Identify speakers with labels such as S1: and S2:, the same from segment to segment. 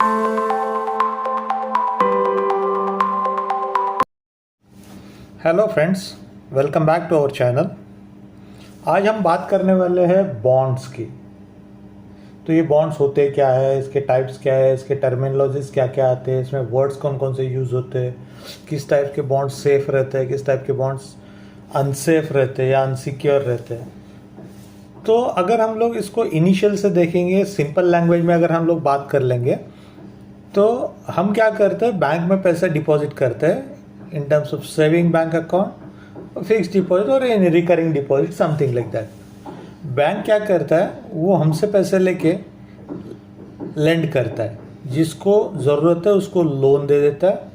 S1: Hello friends, welcome back to our channel. आज हम बात करने वाले हैं बॉन्ड्स की। तो ये बॉन्ड्स होते क्या है, इसके टाइप्स क्या है, इसके टर्मिनोलॉजीज क्या क्या आते हैं, इसमें वर्ड्स कौन कौन से यूज़ होते हैं, किस टाइप के बॉन्ड्स सेफ रहते हैं, किस टाइप के बॉन्ड्स अनसेफ रहते हैं या अनसिक्योर रहते हैं। तो अगर हम लोग इसको इनिशियल से देखेंगे, सिंपल लैंग्वेज में अगर हम लोग बात कर लेंगे, तो हम क्या करते हैं, बैंक में पैसा डिपॉजिट करते हैं in terms of saving bank account, fixed deposit और in recurring deposit, something like that। Bank क्या करता है, वो हमसे पैसे लेके लेंड करता है, जिसको ज़रूरत है उसको लोन दे देता है।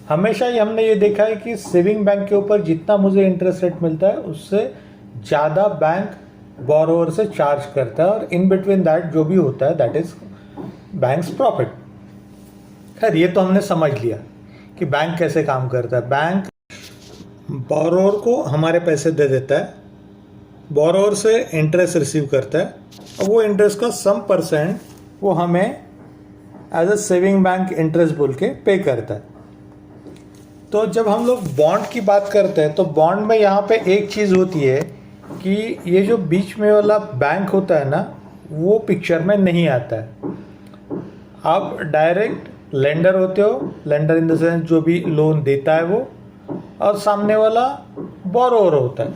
S1: हमेशा ही हमने ये देखा है कि सेविंग बैंक के ऊपर जितना मुझे इंटरेस्ट रेट मिलता है उससे ज़्यादा बैंक बोरोवर से चार्ज करता है, और इन बिटवीन दैट जो भी होता है दैट इज़ बैंक्स प्रॉफिट। खैर, ये तो हमने समझ लिया कि बैंक कैसे काम करता है। बैंक बोरोवर को हमारे पैसे दे देता है, बोरोवर से इंटरेस्ट रिसीव करता है, और वो इंटरेस्ट का सम परसेंट वो हमें as a saving bank interest बोल के पे करता है। तो जब हम लोग बॉन्ड की बात करते हैं तो बॉन्ड में यहाँ पे एक चीज़ होती है कि ये जो बीच में वाला बैंक होता है ना, वो पिक्चर में नहीं आता है। आप डायरेक्ट लेंडर होते हो, लेंडर इन द सेंस जो भी लोन देता है वो, और सामने वाला बोरोवर होता है।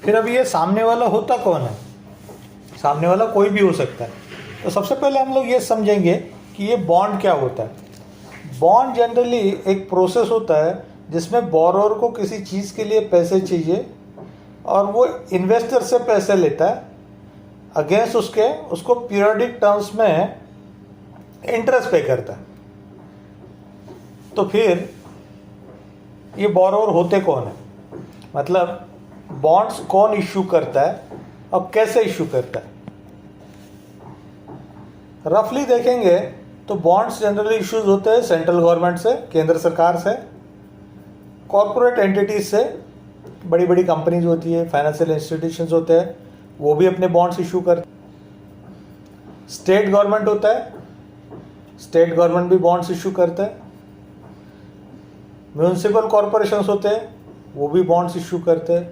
S1: फिर अब ये सामने वाला होता कौन है? सामने वाला कोई भी हो सकता है। तो सबसे पहले हम लोग ये समझेंगे कि ये बॉन्ड क्या होता है। बॉन्ड जनरली एक प्रोसेस होता है जिसमें बोरोवर को किसी चीज़ के लिए पैसे चाहिए और वो इन्वेस्टर से पैसे लेता है, अगेंस्ट उसको पीरियडिक टर्म्स में इंटरेस्ट पे करता है। तो फिर ये बोरोवर होते कौन है, मतलब बॉन्ड्स कौन इश्यू करता है और कैसे इश्यू करता है। रफली देखेंगे तो बॉन्ड्स जनरली इश्यूज होते हैं सेंट्रल गवर्नमेंट से, केंद्र सरकार से, कॉरपोरेट एंटिटीज से, बड़ी बड़ी कंपनीज होती है, फाइनेंशियल इंस्टीट्यूशंस होते हैं, वो भी अपने बॉन्ड्स इशू करते हैं। स्टेट गवर्नमेंट होता है, स्टेट गवर्नमेंट भी बॉन्ड्स इशू करते हैं। म्यूनिसिपल कॉरपोरेशंस होते हैं, वो भी बॉन्ड्स इशू करते हैं।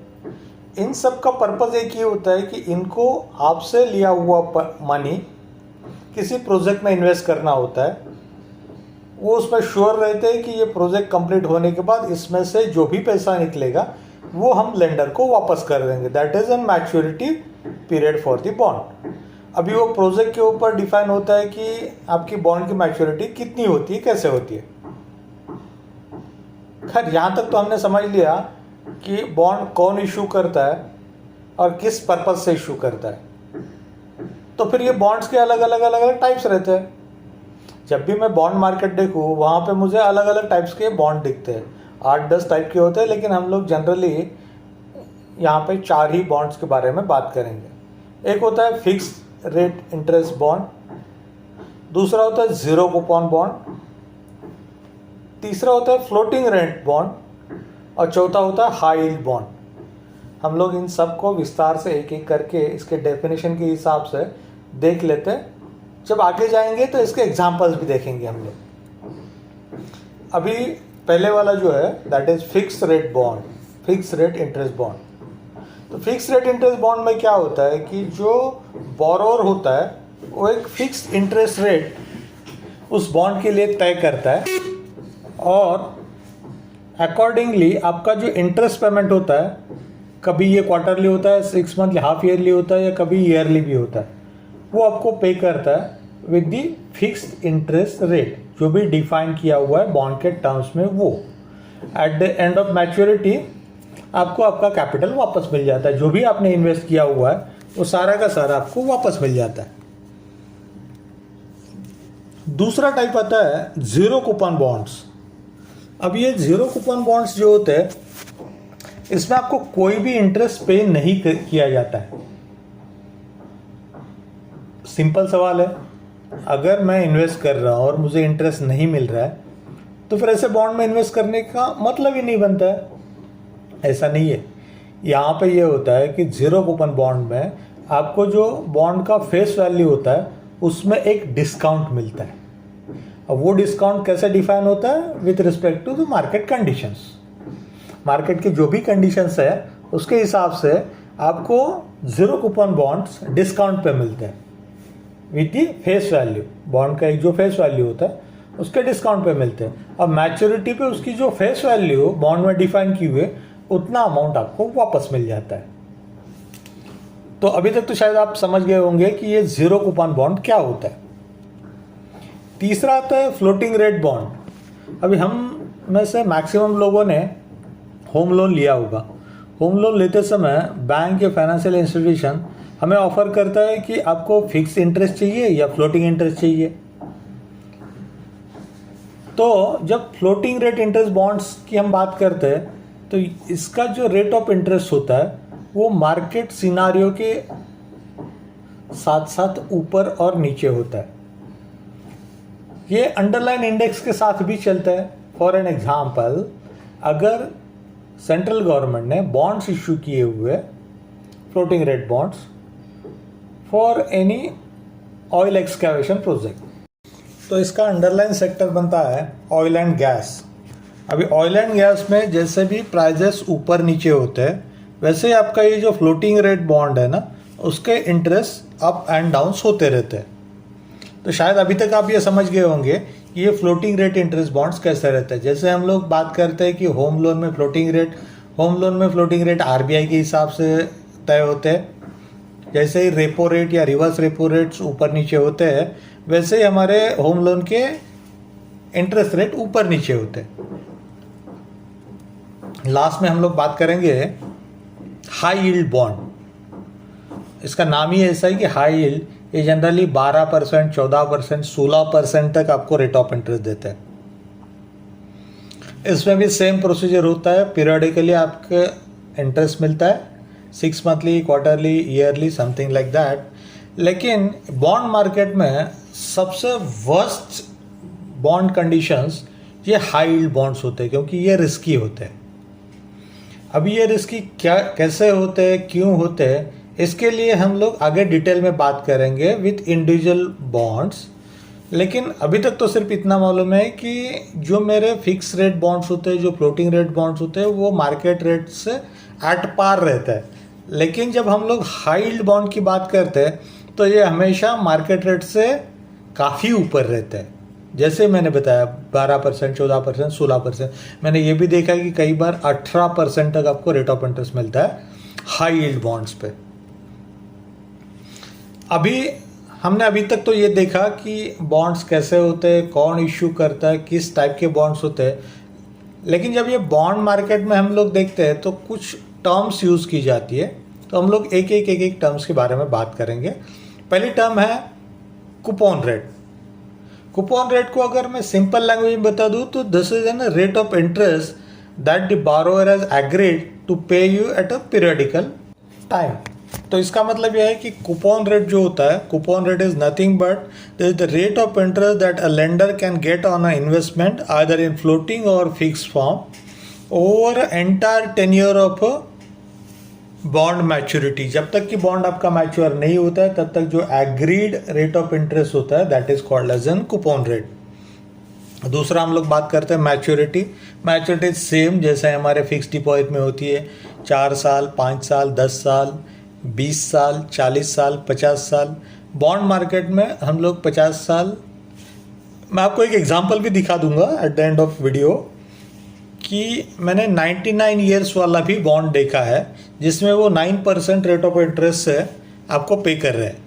S1: इन सब का पर्पज़ एक ही होता है कि इनको आपसे लिया हुआ मनी किसी प्रोजेक्ट में इन्वेस्ट करना होता है। वो उसमें श्योर रहते हैं कि ये प्रोजेक्ट कंप्लीट होने के बाद इसमें से जो भी पैसा निकलेगा वो हम लेंडर को वापस कर देंगे। That is an maturity period for the bond. अभी वो प्रोजेक्ट के ऊपर डिफाइन होता है कि आपकी बॉन्ड की मैच्योरिटी कितनी होती है, कैसे होती है। खैर, यहाँ तक तो हमने समझ लिया कि बॉन्ड कौन इशू करता है और किस पर्पज से इशू करता है। तो फिर ये बॉन्ड्स के अलग अलग टाइप्स रहते हैं। जब भी मैं बॉन्ड मार्केट देखूँ वहाँ पे मुझे अलग अलग टाइप्स के बॉन्ड दिखते हैं, 8-10 टाइप के होते हैं, लेकिन हम लोग जनरली यहाँ पे 4 ही बॉन्ड्स के बारे में बात करेंगे। एक होता है फिक्स रेट इंटरेस्ट बॉन्ड, दूसरा होता है ज़ीरो कूपन बॉन्ड, तीसरा होता है फ्लोटिंग रेट बॉन्ड, और चौथा होता है हाई यील्ड बॉन्ड। हम लोग इन सब को विस्तार से एक एक करके इसके डेफिनेशन के हिसाब से देख लेते हैं। जब आगे जाएंगे तो इसके एग्जांपल्स भी देखेंगे हम लोग। अभी पहले वाला जो है that is fix rate bond, fix rate interest bond. तो फिक्स रेट इंटरेस्ट बॉन्ड में क्या होता है कि जो बोरोवर होता है वो एक फिक्स इंटरेस्ट रेट उस बॉन्ड के लिए तय करता है, और अकॉर्डिंगली आपका जो इंटरेस्ट पेमेंट होता है, कभी ये क्वार्टरली होता है, 6 मंथली, हाफ ईयरली होता है, या कभी ईयरली भी होता है, वो आपको पे करता है with the fixed interest rate जो भी डिफाइन किया हुआ है बॉन्ड के टर्म्स में। वो at the end of maturity आपको आपका कैपिटल वापस मिल जाता है, जो भी आपने इन्वेस्ट किया हुआ है वो सारा का सारा आपको वापस मिल जाता है। दूसरा टाइप आता है जीरो कूपन बॉन्ड्स। अब ये जीरो कूपन बॉन्ड्स जो होते हैं इसमें आपको कोई भी इंटरेस्ट पे नहीं किया जाता है। सिंपल सवाल है, अगर मैं इन्वेस्ट कर रहा हूं और मुझे इंटरेस्ट नहीं मिल रहा है तो फिर ऐसे बॉन्ड में इन्वेस्ट करने का मतलब ही नहीं बनता है। ऐसा नहीं है। यहाँ पे ये होता है कि जीरो कूपन बॉन्ड में आपको जो बॉन्ड का फेस वैल्यू होता है उसमें एक डिस्काउंट मिलता है। अब वो डिस्काउंट कैसे डिफाइन होता है? With respect to the market conditions. Market की जो भी कंडीशंस है उसके हिसाब से आपको जीरो कूपन बॉन्ड्स डिस्काउंट पे मिलते हैं with the face value. Bond का एक जो फेस वैल्यू होता है उसके डिस्काउंट पे मिलते हैं। अब मैच्योरिटी पे उसकी जो फेस वैल्यू बॉन्ड में डिफाइन की हुई उतना अमाउंट आपको वापस मिल जाता है। तो अभी तक तो शायद आप समझ गए होंगे कि ये जीरो कूपन बॉन्ड क्या होता है। तीसरा आता है फ्लोटिंग रेट बॉन्ड। अभी हम में से मैक्सिमम लोगों ने होम लोन लिया होगा। होम लोन लेते समय बैंक या फाइनेंशियल इंस्टीट्यूशन हमें ऑफर करता है कि आपको फिक्स इंटरेस्ट चाहिए या फ्लोटिंग इंटरेस्ट चाहिए। तो जब फ्लोटिंग रेट इंटरेस्ट बॉन्ड्स की हम बात करते हैं तो इसका जो रेट ऑफ इंटरेस्ट होता है वो मार्केट सिनारियो के साथ साथ ऊपर और नीचे होता है। ये अंडरलाइन इंडेक्स के साथ भी चलता है। फॉर एन एग्जाम्पल, अगर सेंट्रल गवर्नमेंट ने बॉन्ड्स इश्यू किए हुए floating rate bonds for any oil excavation project, तो इसका अंडरलाइन सेक्टर बनता है ऑयल एंड गैस। अभी ऑयल एंड गैस में जैसे भी प्राइजेस ऊपर नीचे होते हैं वैसे ही आपका ये जो फ्लोटिंग रेट बॉन्ड है ना उसके इंटरेस्ट अप एंड डाउन्स होते रहते हैं। तो शायद अभी तक आप ये समझ गए होंगे कि ये फ्लोटिंग रेट इंटरेस्ट बॉन्ड्स कैसे रहते हैं। जैसे हम लोग बात करते हैं कि होम लोन में फ्लोटिंग रेट आरबीआई के हिसाब से तय होते हैं। जैसे ही रेपो रेट या रिवर्स रेपो रेट्स ऊपर नीचे होते हैं वैसे ही हमारे होम लोन के इंटरेस्ट रेट ऊपर नीचे होते हैं। लास्ट में हम लोग बात करेंगे हाई यील्ड बॉन्ड। इसका नाम ही ऐसा है कि हाई यील्ड, ये जनरली 12%, 14%, 16% तक आपको रेट ऑफ इंटरेस्ट देते हैं। इसमें भी सेम प्रोसीजर होता है। पीरियडिकली आपके इंटरेस्ट मिलता है, 6 monthly, quarterly, yearly, something like that. लेकिन बॉन्ड मार्केट में सबसे वर्स्ट बॉन्ड कंडीशंस ये हाई यील्ड बॉन्ड्स होते हैं क्योंकि ये रिस्की होते हैं। अभी ये रिस्की क्या कैसे होते हैं, क्यों होते हैं, इसके लिए हम लोग आगे डिटेल में बात करेंगे विथ इंडिविजुअल बॉन्ड्स। लेकिन अभी तक तो सिर्फ इतना मालूम है कि जो मेरे फिक्स रेट बॉन्ड्स होते हैं, जो फ्लोटिंग रेट बॉन्ड्स होते हैं, वो मार्केट रेट से एट पार रहता है। लेकिन जब हम लोग हाई यील्ड बॉन्ड की बात करते हैं तो ये हमेशा मार्केट रेट से काफ़ी ऊपर रहता है। जैसे मैंने बताया 12%, 14%, 16%। मैंने ये भी देखा है कि कई बार 18% तक आपको रेट ऑफ इंटरेस्ट मिलता है हाई यील्ड बॉन्ड्स पे। हमने अभी तक तो ये देखा कि बॉन्ड्स कैसे होते हैं, कौन इश्यू करता है, किस टाइप के बॉन्ड्स होते हैं। लेकिन जब ये बॉन्ड मार्केट में हम लोग देखते हैं तो कुछ टर्म्स यूज़ की जाती है। तो हम लोग एक एक टर्म्स के बारे में बात करेंगे। पहली टर्म है कूपन रेट। कूपन रेट को अगर मैं सिंपल लैंग्वेज में बता दूं तो this is an rate of interest that the borrower has agreed to pay you at a periodical time. तो इसका मतलब यह है कि कूपन रेट जो होता है, coupon rate is nothing but this is the rate of interest that a lender can get on a investment either in floating और fixed form over entire tenure of bond maturity. जब तक कि bond आपका mature नहीं होता है तब तक जो एग्रीड रेट ऑफ इंटरेस्ट होता है that is called as an coupon rate. दूसरा हम लोग बात करते हैं मैच्योरिटी। मैच्योरिटी सेम जैसे हमारे फिक्स डिपॉजिट में होती है, 4 साल, 5 साल, 10 साल, 20 साल, 40 साल, 50 साल। बॉन्ड मार्केट में हम लोग 50 साल, मैं आपको एक एग्जांपल भी दिखा दूंगा at the end of video कि मैंने 99 ईयर्स वाला भी बॉन्ड देखा है जिसमें वो 9% रेट ऑफ इंटरेस्ट से आपको पे कर रहे हैं।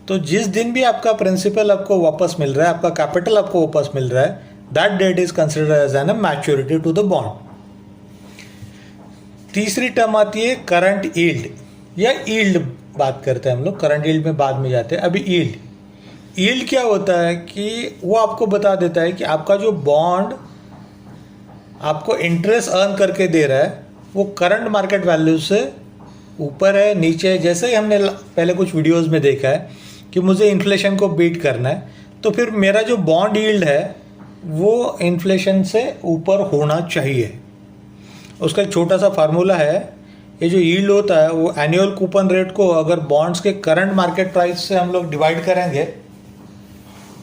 S1: तो जिस दिन भी आपका प्रिंसिपल आपको वापस मिल रहा है, आपका कैपिटल आपको वापस मिल रहा है, that date is considered as an maturity to the bond. तीसरी टर्म आती है करंट यील्ड या यील्ड बात करते हैं हम लोग, करंट यील्ड में बाद में जाते हैं। अभी यील्ड क्या होता है कि वो आपको बता देता है कि आपका जो बॉन्ड आपको इंटरेस्ट अर्न करके दे रहा है वो करंट मार्केट वैल्यू से ऊपर है, नीचे है। जैसे ही हमने पहले कुछ वीडियोस में देखा है कि मुझे इन्फ्लेशन को बीट करना है तो फिर मेरा जो बॉन्ड यील्ड है वो इन्फ्लेशन से ऊपर होना चाहिए। उसका एक छोटा सा फार्मूला है। ये जो यील्ड होता है वो एनुअल कूपन रेट को अगर बॉन्ड्स के करंट मार्केट प्राइस से हम लोग डिवाइड करेंगे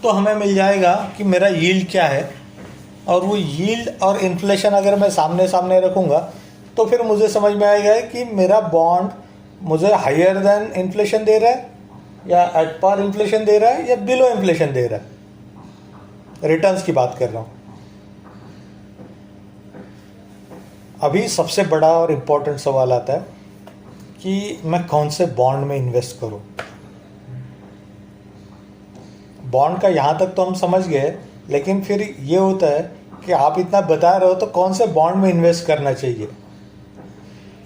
S1: तो हमें मिल जाएगा कि मेरा यील्ड क्या है, और वो यील्ड और इन्फ्लेशन अगर मैं सामने सामने रखूँगा तो फिर मुझे समझ में आएगा कि मेरा बॉन्ड मुझे हायर देन इन्फ्लेशन दे रहा है, या एट पार इन्फ्लेशन दे रहा है, या बिलो इन्फ्लेशन दे रहा है। रिटर्न्स की बात कर रहा हूँ। अभी सबसे बड़ा और इम्पोर्टेंट सवाल आता है कि मैं कौन से बॉन्ड में इन्वेस्ट करूँ। बॉन्ड का यहाँ तक तो हम समझ गए, लेकिन फिर ये होता है कि आप इतना बता रहे हो तो कौन से बॉन्ड में इन्वेस्ट करना चाहिए।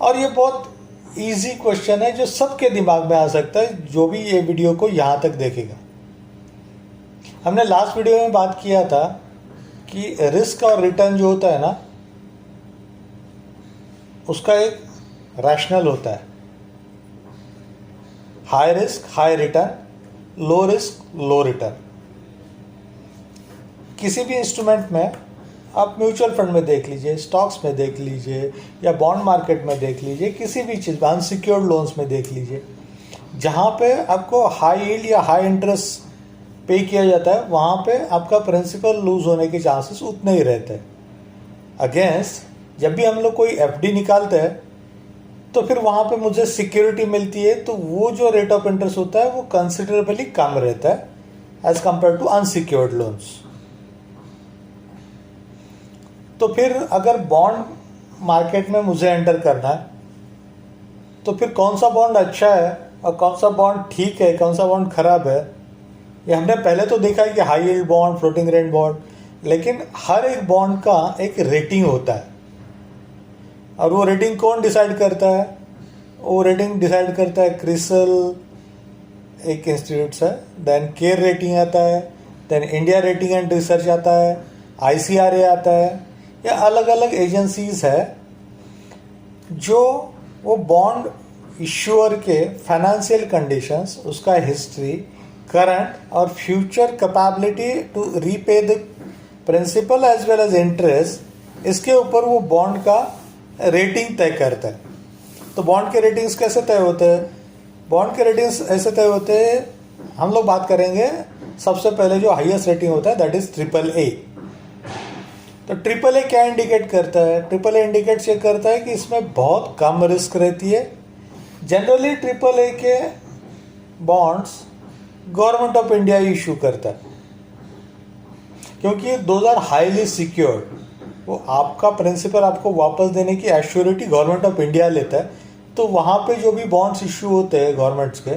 S1: और ये बहुत इजी क्वेश्चन है जो सबके दिमाग में आ सकता है जो भी ये वीडियो को यहाँ तक देखेगा। हमने लास्ट वीडियो में बात किया था कि रिस्क और रिटर्न जो होता है ना, उसका एक रैशनल होता है। High risk high return, low risk low return. किसी भी इंस्ट्रूमेंट में आप म्यूचुअल फंड में देख लीजिए, स्टॉक्स में देख लीजिए, या बॉन्ड मार्केट में देख लीजिए, किसी भी चीज़ में, अनसिक्योर्ड लोन्स में देख लीजिए, जहाँ पे आपको हाई यील्ड या हाई इंटरेस्ट पे किया जाता है, वहाँ पे आपका प्रिंसिपल लूज होने के चांसेस उतने ही रहते हैं। अगेंस्ट जब भी हम लोग कोई एफडी निकालते हैं तो फिर वहाँ पे मुझे सिक्योरिटी मिलती है, तो वो जो रेट ऑफ इंटरेस्ट होता है वो कंसिडरेबली कम रहता है as compare to unsecured loans. तो फिर अगर बॉन्ड मार्केट में मुझे एंटर करना है तो फिर कौन सा बॉन्ड अच्छा है और कौन सा बॉन्ड ठीक है, कौन सा बॉन्ड खराब है, ये हमने पहले तो देखा है कि high yield bond, floating rate bond, लेकिन हर एक बॉन्ड का एक रेटिंग होता है। और वो रेटिंग कौन डिसाइड करता है? वो रेटिंग डिसाइड करता है क्रिसल एक इंस्टीट्यूट है, देन केयर रेटिंग आता है, then India rating and research आता है, ICRA आता है, या अलग अलग एजेंसीज है जो वो बॉन्ड इश्यूअर के फाइनेंशियल कंडीशंस, उसका हिस्ट्री, करंट और future capability to repay the principal as well as interest, इसके ऊपर वो बॉन्ड का रेटिंग तय करता है। तो बॉन्ड के रेटिंग्स कैसे तय होते हैं? बॉन्ड के रेटिंग्स ऐसे तय होते हैं, हम लोग बात करेंगे सबसे पहले जो हाईएस्ट रेटिंग होता है, दैट इज AAA। तो AAA क्या इंडिकेट करता है? AAA इंडिकेट्स ये करता है कि इसमें बहुत कम रिस्क रहती है। जनरली AAA के bonds government of India issue करता है, क्योंकि दोज आर हाईली सिक्योर्ड। वो आपका प्रिंसिपल आपको वापस देने की एश्योरिटी गवर्नमेंट ऑफ इंडिया लेता है। तो वहाँ पे जो भी बॉन्ड्स इशू होते हैं गवर्नमेंट्स के,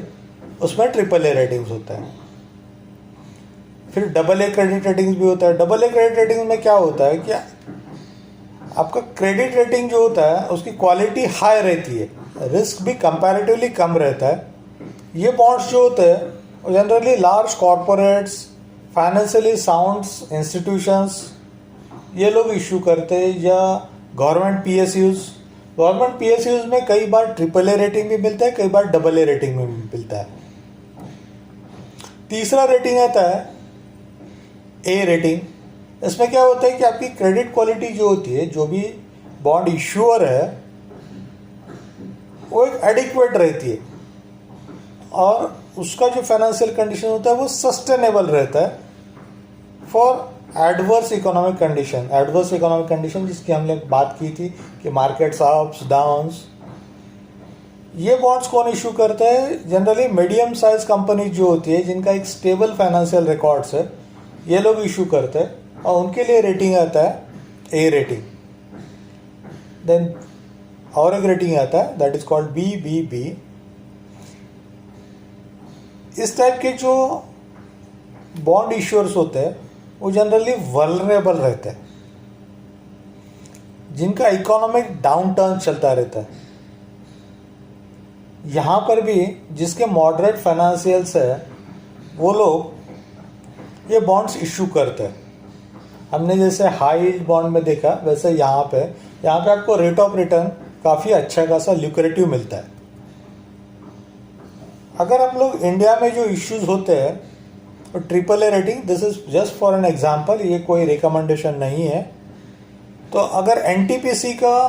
S1: उसमें AAA रेटिंग्स होता है। फिर AA क्रेडिट रेटिंग्स भी होता है। AA क्रेडिट रेटिंग में क्या होता है कि आपका क्रेडिट रेटिंग जो होता है उसकी क्वालिटी हाई रहती है, रिस्क भी कंपैरेटिवली कम रहता है। ये बॉन्ड्स जो होते हैं generally large corporates, financially sound institutions, ये लोग इशू करते हैं, या गवर्नमेंट PSUs। गवर्नमेंट PSUs में कई बार AAA रेटिंग भी मिलता है, कई बार AA रेटिंग में भी मिलता है। तीसरा रेटिंग आता है A रेटिंग। इसमें क्या होता है कि आपकी क्रेडिट क्वालिटी जो होती है, जो भी बॉन्ड इश्यूअर है वो एक एडिक्वेट रहती है, और उसका जो फाइनेंशियल कंडीशन होता है वो सस्टेनेबल रहता है for adverse economic condition. Adverse economic condition जिसकी हमने बात की थी कि मार्केट्स अप्स डाउन्स। ये बॉन्ड्स कौन इशू करता है? जनरली मीडियम साइज कंपनी जो होती है, जिनका एक स्टेबल फाइनेंशियल रिकॉर्ड्स है, ये लोग इशू करते हैं, और उनके लिए रेटिंग आता है A रेटिंग। देन और एक रेटिंग आता है दैट इज कॉल्ड BBB। इस टाइप के जो बॉन्ड इश्यूअर्स होते हैं वो जनरली वल्नरेबल रहते हैं, जिनका इकोनॉमिक डाउनटर्न चलता रहता है। यहाँ पर भी जिसके मॉडरेट फाइनेंशियल्स है वो लोग ये बॉन्ड्स इशू करते हैं। हमने जैसे हाई यील्ड बॉन्ड में देखा, वैसे यहाँ पे आपको रेट ऑफ रिटर्न काफ़ी अच्छा खासा ल्यूक्रेटिव मिलता है। अगर हम लोग इंडिया में जो इश्यूज होते हैं तो AAA rating, this is just for an example, ये कोई रिकमेंडेशन नहीं है। तो अगर NTPC का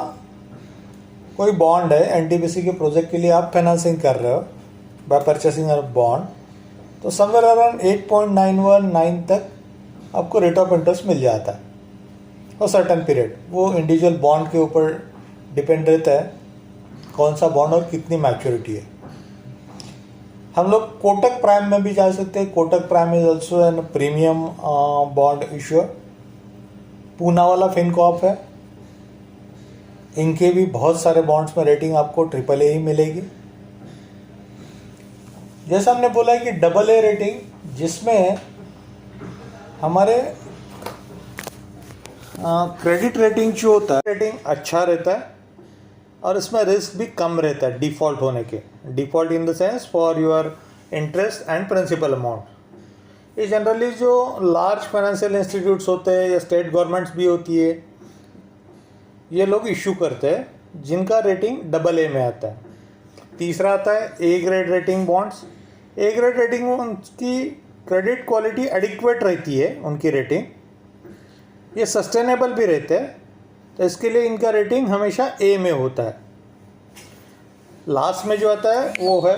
S1: कोई बॉन्ड है, NTPC के प्रोजेक्ट के लिए आप फाइनेंसिंग कर रहे हो बाय परचेसिंग अ बॉन्ड, तो समवेयर अराउंड 8.919 तक आपको रेट ऑफ इंटरेस्ट मिल जाता है और सर्टन पीरियड। वो इंडिविजुअल बॉन्ड के ऊपर डिपेंड रहता है कौन सा बॉन्ड और कितनी मैच्योरिटी है। हम लोग कोटक प्राइम में भी जा सकते हैं। Kotak prime is also an premium bond issuer. Poonawalla Fincorp है, इनके भी बहुत सारे बॉन्ड्स में रेटिंग आपको AAA ही मिलेगी। जैसा हमने बोला है कि AA रेटिंग, जिसमें हमारे क्रेडिट रेटिंग जो होता है, रेटिंग अच्छा रहता है और इसमें रिस्क भी कम रहता है डिफ़ॉल्ट होने के। Default in the sense for your interest and principal amount. ये जनरली जो लार्ज फाइनेंशियल इंस्टीट्यूट्स होते हैं या स्टेट गवर्नमेंट्स भी होती है, ये लोग इशू करते हैं जिनका रेटिंग AA में आता है। तीसरा आता है A grade rating bonds. A grade rating में उनकी क्रेडिट क्वालिटी एडिक्वेट रहती है, उनकी रेटिंग, ये सस्टेनेबल भी रहते हैं, तो इसके लिए इनका रेटिंग हमेशा A में होता है। लास्ट में जो आता है वो है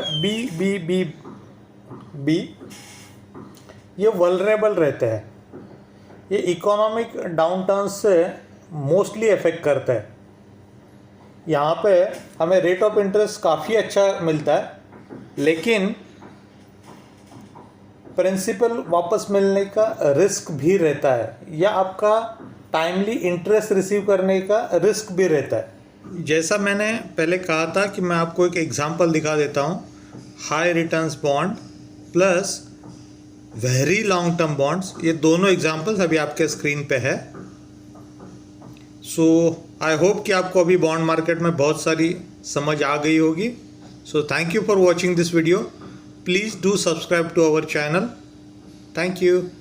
S1: B। ये वल्नरेबल रहते हैं, ये इकोनॉमिक डाउनटर्न से मोस्टली अफेक्ट करता है। यहाँ पे हमें रेट ऑफ इंटरेस्ट काफ़ी अच्छा मिलता है, लेकिन प्रिंसिपल वापस मिलने का रिस्क भी रहता है, या आपका टाइमली इंटरेस्ट रिसीव करने का रिस्क भी रहता है। जैसा मैंने पहले कहा था कि मैं आपको एक एग्जांपल दिखा देता हूँ। High returns bond plus very long term bonds, ये दोनों एग्जांपल्स अभी आपके स्क्रीन पे है। सो आई होप कि आपको अभी बॉन्ड मार्केट में बहुत सारी समझ आ गई होगी। So thank you for watching this video. Please do subscribe to our channel. Thank you.